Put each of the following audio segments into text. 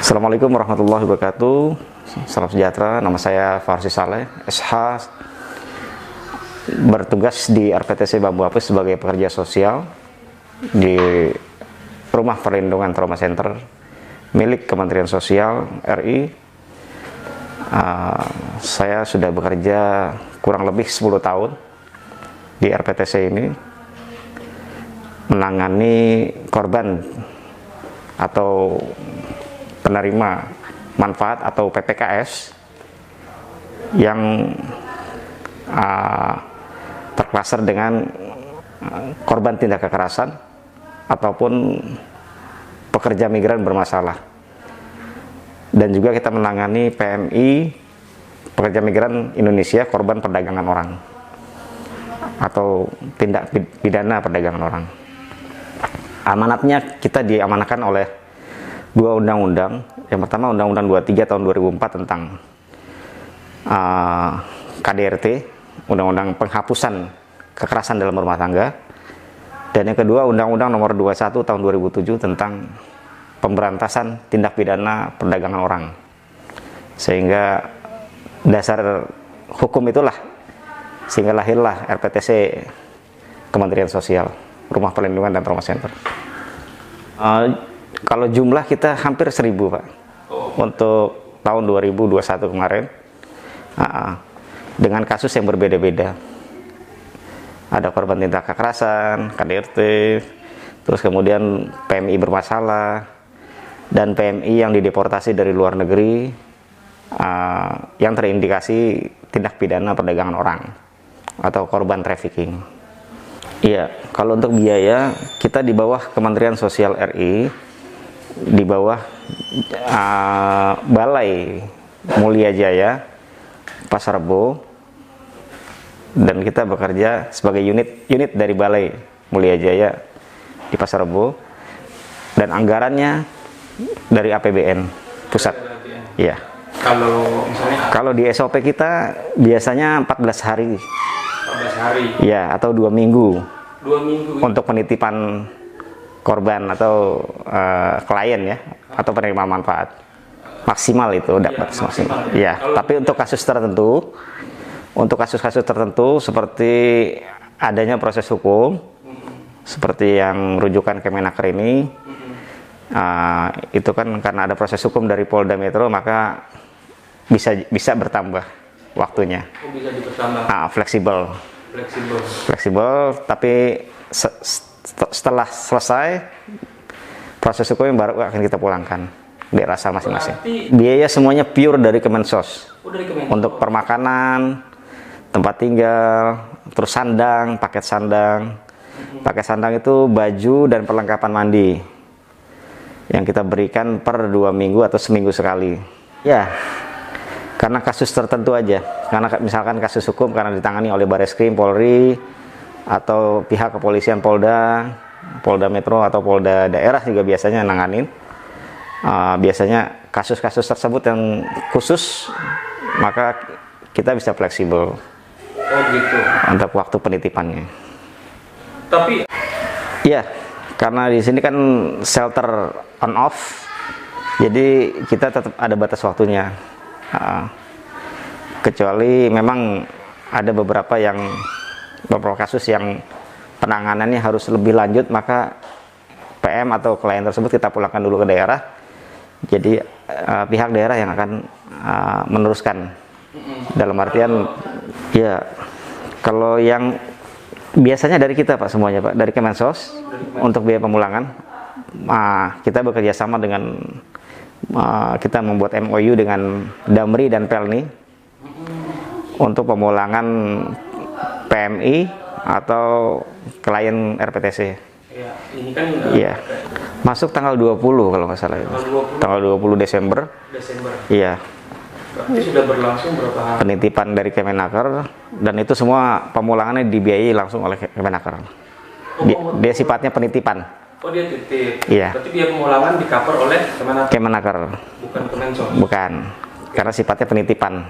Assalamualaikum warahmatullahi wabarakatuh. Salam sejahtera. Nama saya Farsi Saleh, SH, bertugas di RPTC Bambu Apus sebagai pekerja sosial di Rumah Perlindungan Trauma Center milik Kementerian Sosial RI. Saya sudah bekerja kurang lebih 10 tahun di RPTC ini, menangani korban atau penerima manfaat atau PPKS yang terklaster dengan korban tindak kekerasan ataupun pekerja migran bermasalah. Dan juga kita menangani PMI, pekerja migran Indonesia korban perdagangan orang atau tindak pidana perdagangan orang. Amanatnya kita diamanahkan oleh dua undang-undang. Yang pertama Undang-Undang 23 tahun 2004 tentang KDRT, Undang-Undang Penghapusan Kekerasan dalam Rumah Tangga. Dan yang kedua Undang-Undang Nomor 21 tahun 2007 tentang Pemberantasan Tindak Pidana Perdagangan Orang. Sehingga dasar hukum itulah sehingga lahirlah RPTC Kementerian Sosial, Rumah Perlindungan dan Trauma Center. Kalau jumlah kita hampir 1000 Pak untuk tahun 2021 kemarin, dengan kasus yang berbeda-beda. Ada korban tindak kekerasan, KDRT, terus kemudian PMI bermasalah, dan PMI yang dideportasi dari luar negeri yang terindikasi tindak pidana perdagangan orang atau korban trafficking. Iya, kalau untuk biaya kita di bawah Kementerian Sosial RI, di bawah Balai Mulia Jaya Pasar Rebo, dan kita bekerja sebagai unit dari Balai Mulia Jaya di Pasar Rebo, dan anggarannya dari APBN pusat. Iya. Kalau di SOP kita biasanya 14 hari. 14 hari. Ya, atau 2 minggu. 2 minggu. Untuk penitipan korban atau klien ya, atau penerima manfaat. Maksimal itu dapat maksimal. Ya, tapi untuk kasus tertentu, untuk kasus-kasus tertentu seperti adanya proses hukum, seperti yang rujukan Kemenaker ini, itu kan karena ada proses hukum dari Polda Metro, maka bisa bertambah waktunya. Bisa dipertambah. Fleksibel, tapi setelah selesai proses hukum yang baru akan kita pulangkan daerah asal masing-masing. Biaya semuanya pure dari Kemensos. Untuk permakanan, tempat tinggal, terus sandang, paket sandang. Paket sandang itu baju dan perlengkapan mandi yang kita berikan per 2 minggu atau seminggu sekali. Ya, karena kasus tertentu aja. Karena misalkan kasus hukum karena ditangani oleh Bareskrim, Polri, atau pihak kepolisian Polda Metro atau Polda daerah juga biasanya nanganin. Biasanya kasus-kasus tersebut yang khusus, maka kita bisa fleksibel. Oh gitu. Untuk waktu penitipannya. Tapi ya, karena di sini kan shelter on off, jadi kita tetap ada batas waktunya. Kecuali memang ada beberapa kasus yang penanganannya harus lebih lanjut, maka PM atau klien tersebut kita pulangkan dulu ke daerah. Jadi pihak daerah yang akan meneruskan. Dalam artian ya, kalau yang biasanya dari kita Pak semuanya Pak, dari Kemensos untuk biaya pemulangan, kita bekerja sama dengan kita membuat MOU dengan Damri dan Pelni untuk pemulangan PMI atau klien RPTC. ya, ini kan Masuk tanggal 20 kalau nggak salah itu. Tanggal 20 Desember. Iya. Berarti sudah berlangsung berapa hari? Penitipan dari Kemenaker, dan itu semua pemulangannya dibiayai langsung oleh Kemenaker. Dia sifatnya penitipan. Oh, dia titip. Iya. Berarti dia pemulangan di-cover oleh Kemenaker. Bukan Kemensos. Bukan. Karena sifatnya penitipan.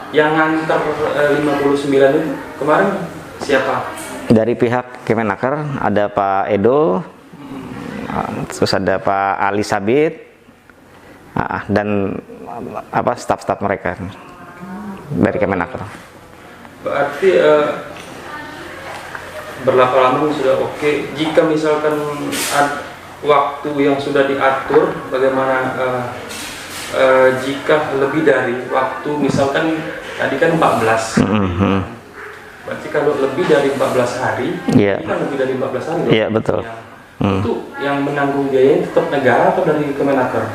Yang nganter 59 itu kemarin siapa? Dari pihak Kemenaker ada Pak Edo, terus ada Pak Ali Sabit, Dan apa staf-staf mereka dari Kemenaker. Berarti berapa lama sudah oke? Jika misalkan waktu yang sudah diatur, bagaimana jika lebih dari waktu, misalkan tadi kan 14. Berarti kalau lebih dari 14 hari, Iya. kan lebih dari 14 hari. Iya, betul. Itu yang menanggung biayanya tetap negara atau dari Kemenaker?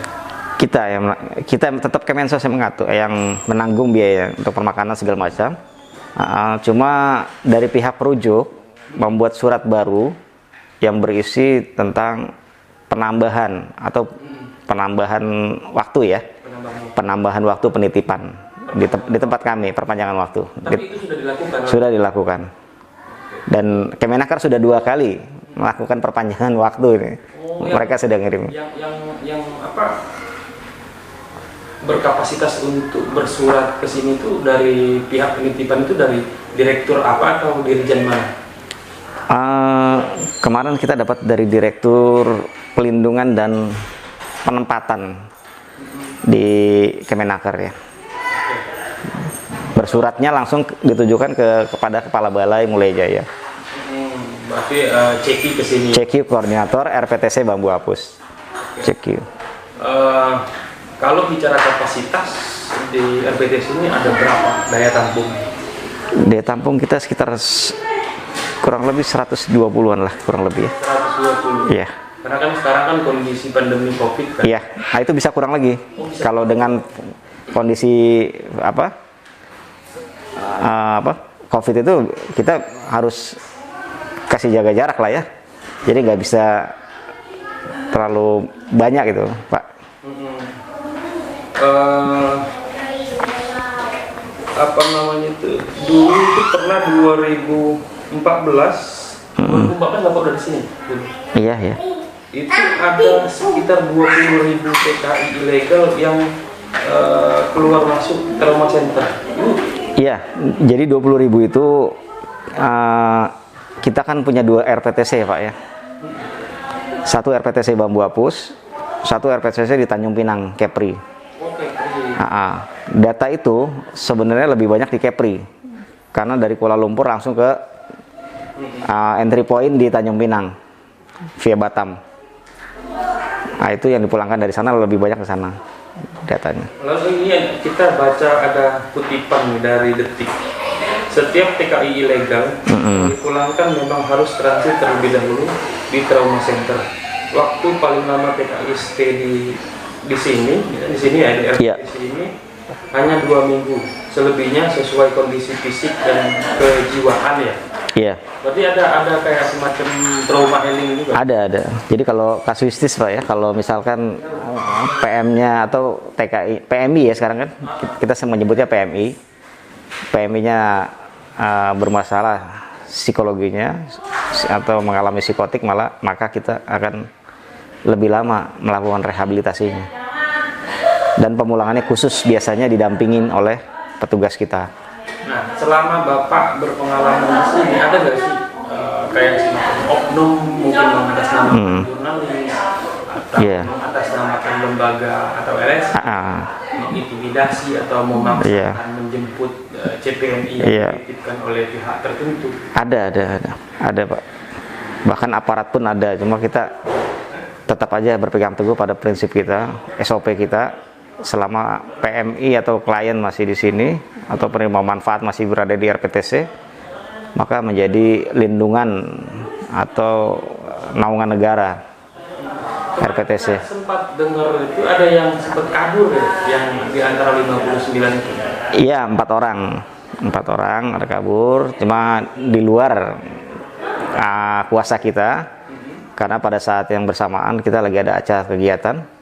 Kita tetap Kemensos yang mengatur, yang menanggung biaya untuk permakanan segala macam. Cuma dari pihak perujuk membuat surat baru yang berisi tentang penambahan waktu ya, penambahan waktu penitipan di tempat kami, perpanjangan waktu. Tapi itu sudah dilakukan? Sudah dilakukan. Dan Kemenaker sudah 2 kali melakukan perpanjangan waktu ini. Mereka sudah ngirim. Yang apa? Berkapasitas untuk bersurat ke sini itu dari pihak penitipan itu dari direktur apa atau dirjen mana? Kemarin kita dapat dari Direktur Pelindungan dan Penempatan di Kemenaker ya. Bersuratnya langsung ditujukan kepada Kepala Balai Mulai Jaya. Berarti Ceki ke sini. Ceki koordinator RPTC Bambu Apus. Ceki. Kalau bicara kapasitas di RPTC ini ada berapa daya tampung? Daya tampung kita sekitar kurang lebih 120-an lah, kurang lebih ya. 120. Iya. Karena kan sekarang kan kondisi pandemi Covid kan. Iya. Nah, itu bisa kurang lagi. Kalau dengan kondisi Covid itu kita harus kasih jaga jarak lah ya. Jadi nggak bisa terlalu banyak gitu, Pak. Apa namanya itu? Dulu itu pernah 2014 Bapak udah di sini. Iya, ya. Itu ada sekitar 20.000 TKI ilegal yang keluar masuk trauma center. Iya, jadi 20.000 itu kita kan punya 2 RPTC ya Pak ya. Satu RPTC Bambu Apus, satu RPTC di Tanjung Pinang, Kepri. Data itu sebenarnya lebih banyak di Kepri, karena dari Kuala Lumpur langsung ke entry point di Tanjung Pinang via Batam. Nah, itu yang dipulangkan dari sana lebih banyak ke sana datanya. Lalu ini kita baca ada kutipan dari Detik. Setiap TKI ilegal dipulangkan memang harus transit terlebih dahulu di trauma center. Waktu paling lama TKI stay di sini ya, di RPTC ini hanya 2 minggu. Selebihnya sesuai kondisi fisik dan kejiwaan ya. Iya. Berarti ada kayak semacam trauma healing juga. Ada. Jadi kalau kasuistis Pak ya, kalau misalkan PM-nya atau TKI, PMI ya sekarang kan kita menyebutnya PMI. PMI-nya bermasalah psikologinya atau mengalami psikotik, maka kita akan lebih lama melakukan rehabilitasinya. Dan pemulangannya khusus biasanya didampingin oleh petugas kita. Nah, selama Bapak berpengalaman di sini, ada nggak sih kayak oknum mungkin mengatasnamakan jurnalis atau mengatasnamakan lembaga atau LSM mengintimidasi atau memaksakan menjemput CPNI yang dititipkan oleh pihak tertentu? Ada Pak. Bahkan aparat pun ada, cuma kita tetap aja berpegang teguh pada prinsip kita, SOP kita. Selama PMI atau klien masih di sini atau penerima manfaat masih berada di RPTC, maka menjadi lindungan atau naungan negara RPTC. Sempat dengar itu ada yang sempat kabur ya, yang di antara 59 itu. Iya, 4 orang ada kabur, cuma di luar kuasa kita, karena pada saat yang bersamaan kita lagi ada acara kegiatan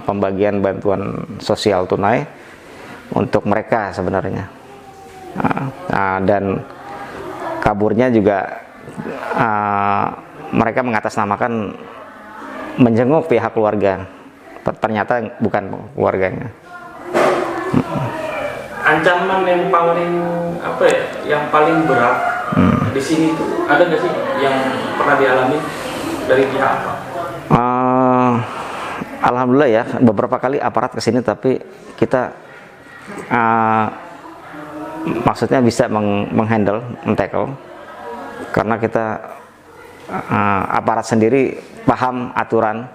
pembagian bantuan sosial tunai untuk mereka sebenarnya. Dan kaburnya juga mereka mengatasnamakan menjenguk pihak keluarga, ternyata bukan keluarganya. Ancaman yang paling yang paling berat di sini itu ada nggak sih yang pernah dialami dari pihak apa? Alhamdulillah ya, beberapa kali aparat kesini tapi kita maksudnya bisa menghandle, men-tackle, karena kita aparat sendiri paham aturan.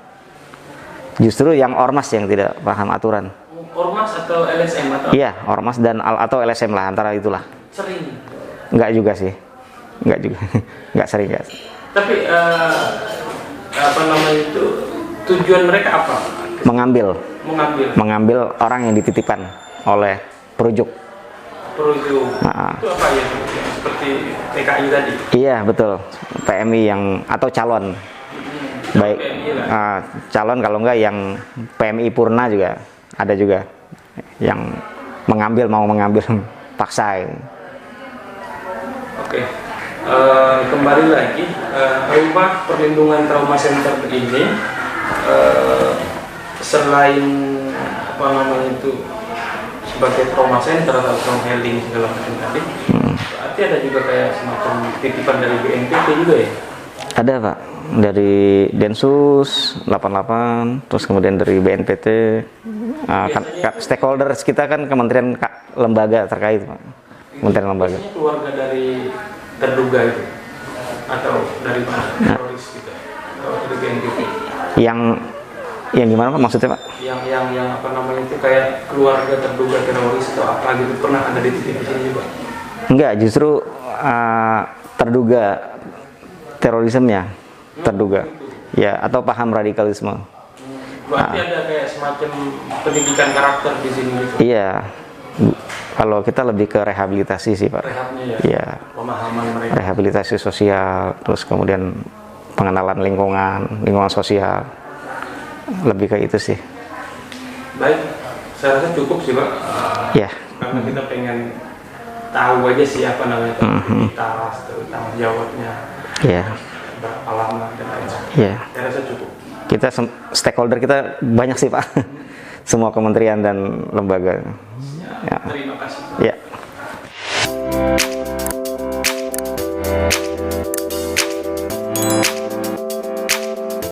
Justru yang ormas yang tidak paham aturan. Ormas atau LSM atau? Iya, ormas dan atau LSM lah, antara itulah. Sering? Enggak juga sih, enggak juga, enggak sering guys. Tapi apa namanya itu, tujuan mereka apa? Mengambil orang yang dititipkan oleh perujuk. Itu apa ya? Seperti TKI tadi? Iya betul, PMI yang atau calon. Baik, calon, kalau enggak yang PMI purna juga ada juga yang mau mengambil paksa. Oke. Kembali lagi, rumah perlindungan trauma center ini selain apa namanya itu sebagai trauma center atau trauma healing segala macam tadi, berarti ada juga kayak semacam titipan dari BNPT juga ya? Ada Pak, dari Densus 88, terus kemudian dari BNPT, stakeholders kita kan kementerian lembaga terkait Pak, kementerian lembaga. Biasanya keluarga dari terduga itu atau dari teroris gitu, atau dari BNPT? Yang gimana Pak maksudnya Pak? Yang apa namanya itu kayak keluarga terduga teroris atau apa gitu, pernah ada di sini juga? Enggak, justru terduga terorismenya, terduga ya, atau paham radikalisme. Berarti ada kayak semacam pendidikan karakter di sini gitu? Iya, kalau kita lebih ke rehabilitasi sih Pak. Rehabnya ya? Iya, Pemahaman mereka? rehabilitasi sosial, terus kemudian pengenalan lingkungan sosial, lebih ke itu sih. Baik, saya rasa cukup sih Pak. Ya. Karena kita pengen tahu aja sih apa namanya aktivitas, tanggung jawabnya, berapa lama dan lain sebagainya. Saya rasa cukup. Kita stakeholder kita banyak sih Pak, semua kementerian dan lembaga. Ya, terima kasih. Ya.